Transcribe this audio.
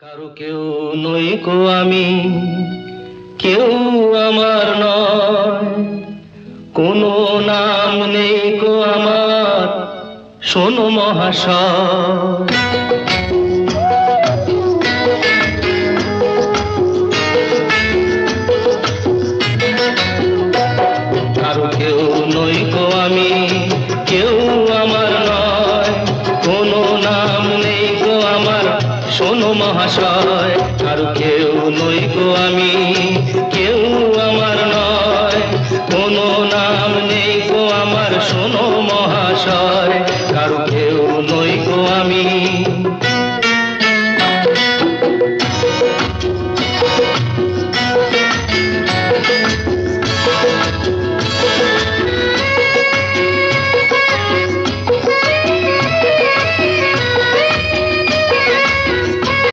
কারো কেউ নই গো আমি, কেউ আমার নয়, কোনো নাম নেই গো আমার, শোনো মহাশয়। কারো কেউ নই গো আমি, কেউ আমার নয়, কোনো নাম নেই গো আমার, শোনো মহাশয়। কারো কেউ নই গো আমি, কেউ